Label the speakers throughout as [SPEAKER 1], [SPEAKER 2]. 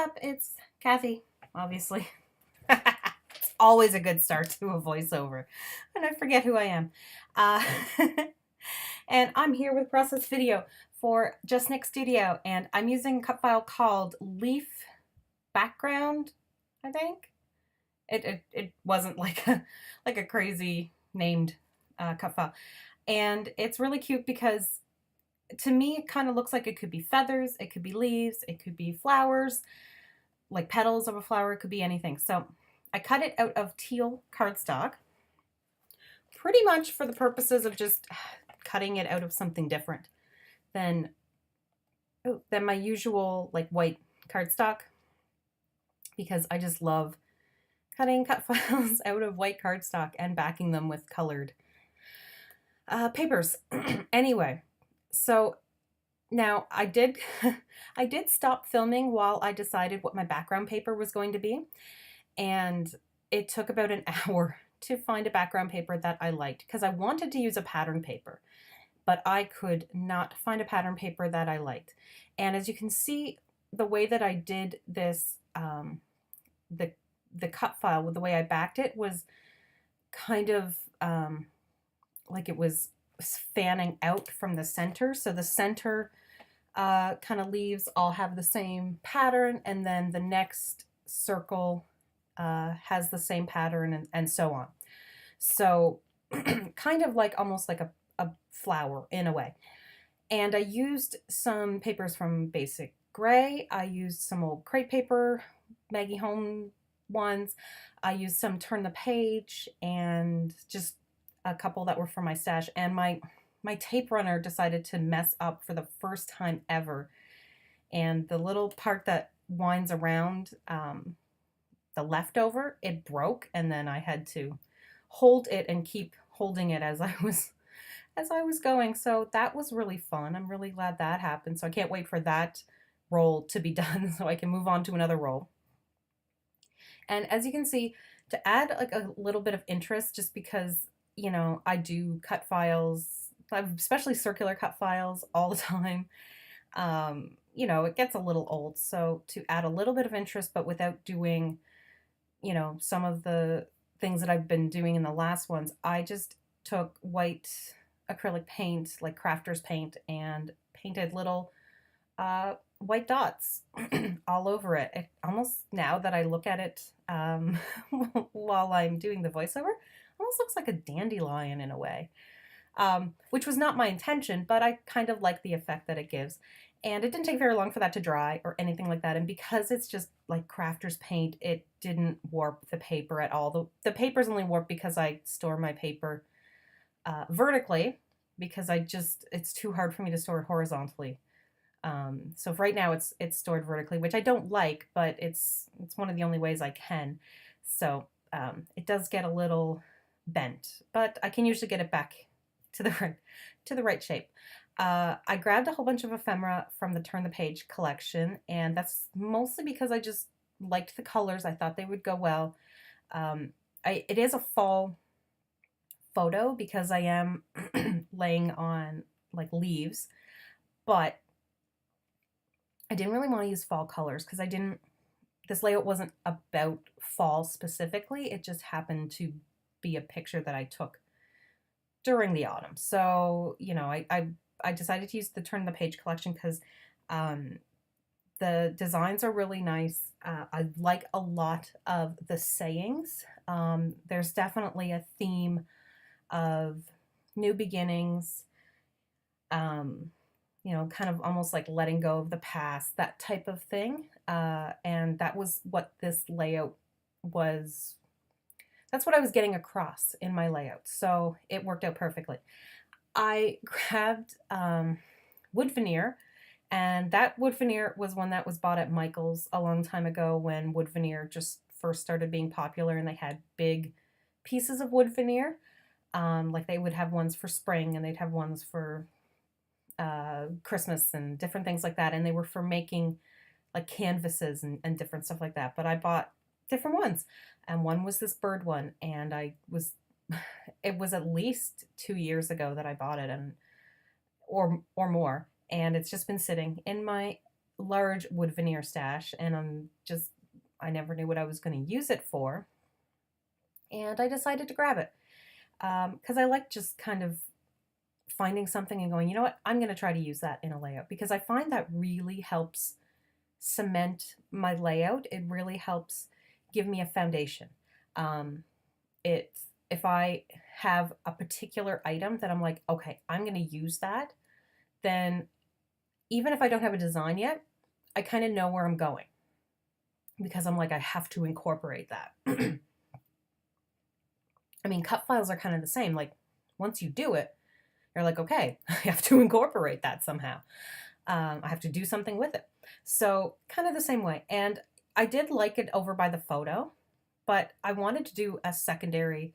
[SPEAKER 1] up? It's Kathy, obviously. It's always a good start to a voiceover, and I forget who I am. Uh, and I'm here with process video for JustNick Studio, and I'm using a cut file called Leaf Background, I think. It wasn't like a crazy named cut file. And it's really cute because to me it kind of looks like it could be feathers, it could be leaves, it could be flowers, like petals of a flower, it could be anything. So I cut it out of teal cardstock, pretty much for the purposes of just cutting it out of something different than my usual like white cardstock, because I just love cutting cut files out of white cardstock and backing them with colored papers. Anyway, so now I did I did stop filming while I decided what my background paper was going to be, and it took about an hour to find a background paper that I liked, because I wanted to use a pattern paper, but I could not find a pattern paper that I liked. And as you can see, the way that I did this, the cut file, with the way I backed it, was kind of like it was fanning out from the center. So the center kind of leaves all have the same pattern, and then the next circle has the same pattern, and so on. So kind of like almost like a flower in a way. And I used some papers from Basic Gray. I used some old crate paper, Maggie Holmes ones. I used some Turn the Page, and just a couple that were from my stash. And my tape runner decided to mess up for the first time ever. And the little part that winds around the leftover, it broke, and then I had to hold it and keep holding it as I was going. So that was really fun. I'm really glad that happened. So I can't wait for that roll to be done so I can move on to another roll. And as you can see, to add like a little bit of interest, just because, you know, I do cut files, especially circular cut files, all the time. You know, it gets a little old. So to add a little bit of interest, but without doing, you know, some of the things that I've been doing in the last ones, I just took white acrylic paint, like crafter's paint, and painted little white dots all over it. It almost, now that I look at it while I'm doing the voiceover, almost looks like a dandelion in a way, which was not my intention, but I kind of like the effect that it gives. And it didn't take very long for that to dry or anything like that. And because it's just like crafter's paint, it didn't warp the paper at all. The paper's only warped because I store my paper vertically, because it's too hard for me to store it horizontally. So right now it's stored vertically, which I don't like, but it's one of the only ways I can. So it does get a little bent, but I can usually get it back to the right shape. I grabbed a whole bunch of ephemera from the Turn the Page collection, and that's mostly because I just liked the colors. I thought they would go well. It is a fall photo because I am laying on like leaves, but I didn't really want to use fall colors because this layout wasn't about fall specifically. It just happened to be a picture that I took during the autumn. So, you know, I decided to use the Turn the Page collection because the designs are really nice. I like a lot of the sayings. There's definitely a theme of new beginnings, you know, kind of almost like letting go of the past, that type of thing. And that was what this layout was. That's what I was getting across in my layout. So it worked out perfectly. I grabbed wood veneer, and that wood veneer was one that was bought at Michael's a long time ago when wood veneer just first started being popular, and they had big pieces of wood veneer. Like they would have ones for spring, and they'd have ones for Christmas and different things like that. And they were for making like canvases and different stuff like that. But I bought different ones, and one was this bird one, and it was at least 2 years ago that I bought it, and or more, and it's just been sitting in my large wood veneer stash, and I never knew what I was going to use it for. And I decided to grab it because I like just kind of finding something and going, you know what, I'm going to try to use that in a layout, because I find that really helps cement my layout. It really helps give me a foundation. If I have a particular item that I'm like, okay, I'm going to use that, then even if I don't have a design yet, I kind of know where I'm going, because I'm like, I have to incorporate that. I mean, cut files are kind of the same. Like, once you do it, you're like, okay, I have to incorporate that somehow. I have to do something with it. So kind of the same way. And I did like it over by the photo, but I wanted to do a secondary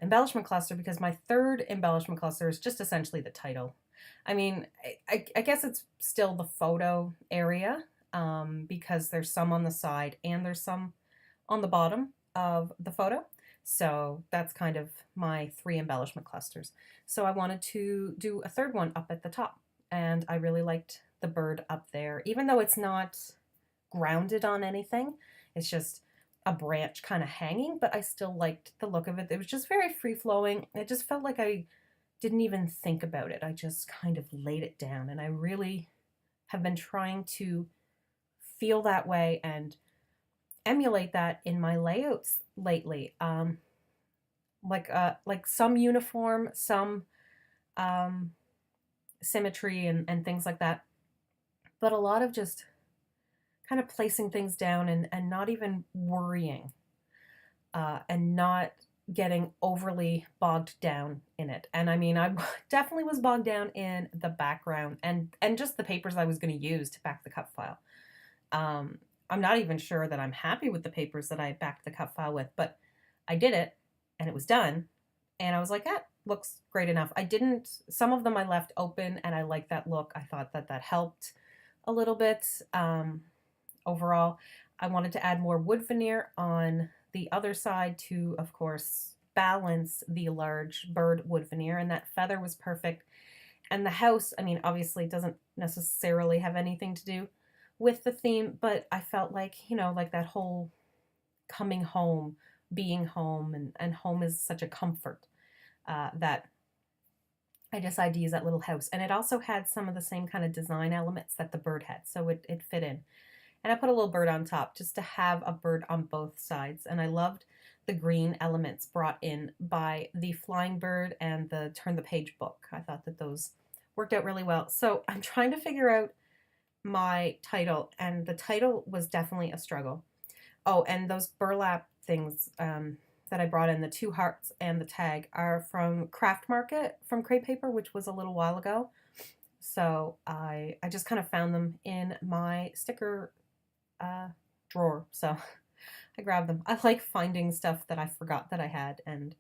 [SPEAKER 1] embellishment cluster, because my third embellishment cluster is just essentially the title. I mean, I guess it's still the photo area, because there's some on the side and there's some on the bottom of the photo. So that's kind of my 3 embellishment clusters. So I wanted to do a third one up at the top, and I really liked the bird up there, even though it's not grounded on anything. It's just a branch kind of hanging, but I still liked the look of it. It was just very free flowing. It just felt like I didn't even think about it. I just kind of laid it down, and I really have been trying to feel that way and emulate that in my layouts lately. Like some uniform, some symmetry and things like that, but a lot of just kind of placing things down and not even worrying, and not getting overly bogged down in it. And I mean, I definitely was bogged down in the background and just the papers I was going to use to back the cut file. I'm not even sure that I'm happy with the papers that I backed the cut file with, but I did it and it was done. And I was like, that looks great enough. Some of them I left open, and I like that look. I thought that helped a little bit. Overall, I wanted to add more wood veneer on the other side to, of course, balance the large bird wood veneer, and that feather was perfect. And the house, I mean, obviously doesn't necessarily have anything to do with the theme, but I felt like, like that whole coming home, being home, and home is such a comfort, that I decided to use that little house. And it also had some of the same kind of design elements that the bird had, so it fit in. And I put a little bird on top just to have a bird on both sides. And I loved the green elements brought in by the flying bird and the turn the page book. I thought that those worked out really well. So I'm trying to figure out my title, and the title was definitely a struggle. Oh, and those burlap things that I brought in, the 2 hearts and the tag, are from Craft Market from Crepe Paper, which was a little while ago. So I just kind of found them in my sticker drawer, so I grabbed them. I like finding stuff that I forgot that I had and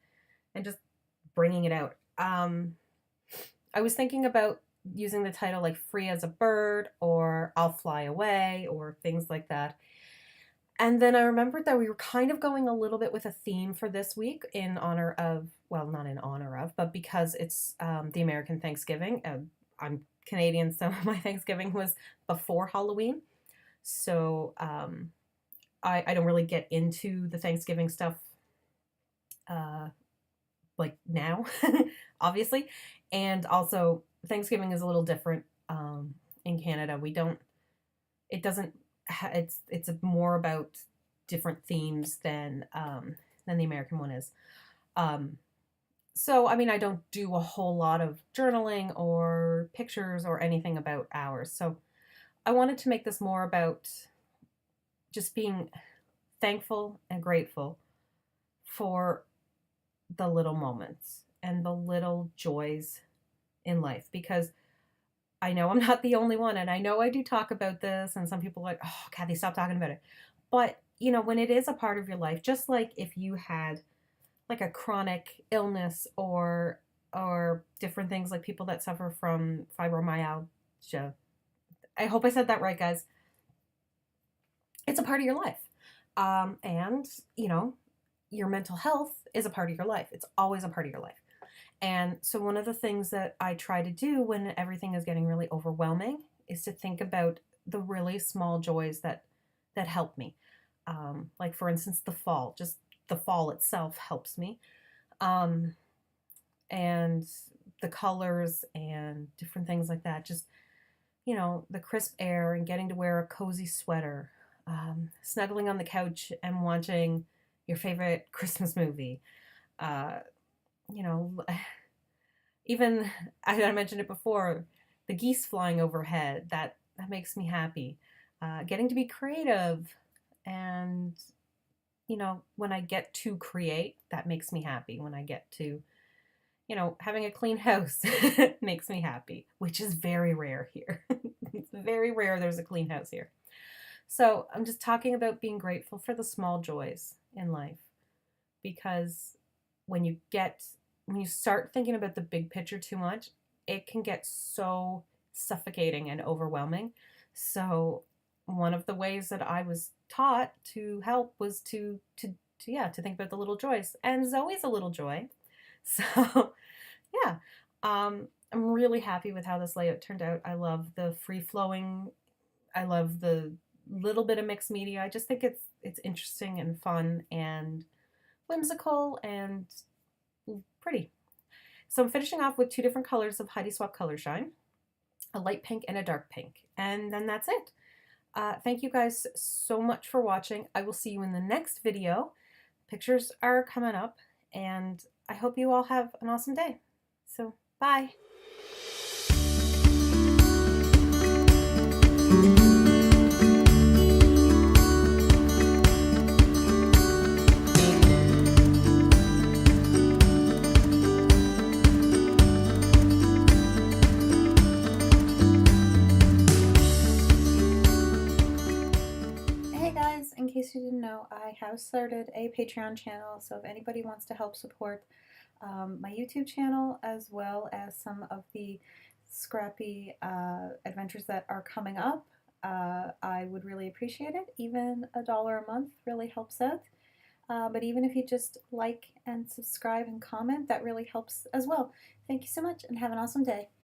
[SPEAKER 1] just bringing it out. I was thinking about using the title like Free as a Bird or I'll Fly Away or things like that. And then I remembered that we were kind of going a little bit with a theme for this week in honor of, well, not in honor of, but because it's the American Thanksgiving. I'm Canadian, so my Thanksgiving was before Halloween. So I don't really get into the Thanksgiving stuff like now, obviously. And also Thanksgiving is a little different in Canada. It's more about different themes than the American one is. So, I mean, I don't do a whole lot of journaling or pictures or anything about ours. So I wanted to make this more about just being thankful and grateful for the little moments and the little joys in life, because I know I'm not the only one, and I know I do talk about this, and some people are like, oh, Kathy, stop talking about it. But, when it is a part of your life, just like if you had like a chronic illness or different things, like people that suffer from fibromyalgia. I hope I said that right, guys. It's a part of your life. And, your mental health is a part of your life. It's always a part of your life. And so one of the things that I try to do when everything is getting really overwhelming is to think about the really small joys that help me. Like for instance, the fall, just the fall itself helps me. Um, and the colors and different things like that. Just, the crisp air and getting to wear a cozy sweater, snuggling on the couch and watching your favorite Christmas movie. Uh, you know, even I mentioned it before, the geese flying overhead, that makes me happy. Getting to be creative and when I get to create, that makes me happy. When I get to, having a clean house makes me happy, which is very rare here. It's very rare there's a clean house here. So I'm just talking about being grateful for the small joys in life, because when you start thinking about the big picture too much, it can get so suffocating and overwhelming. So one of the ways that I was taught to help was to think about the little joys. And Zoe's a little joy. So yeah, I'm really happy with how this layout turned out. I love the free flowing. I love the little bit of mixed media. I just think it's interesting and fun and whimsical and pretty. So I'm finishing off with 2 different colors of Heidi Swap Color Shine, a light pink and a dark pink. And then that's it. Thank you guys so much for watching. I will see you in the next video. Pictures are coming up, and I hope you all have an awesome day. So, bye. In case you didn't know, I have started a Patreon channel, so if anybody wants to help support my YouTube channel as well as some of the Scrappy adventures that are coming up, I would really appreciate it. Even $1 a month really helps out. But even if you just like and subscribe and comment, that really helps as well. Thank you so much and have an awesome day.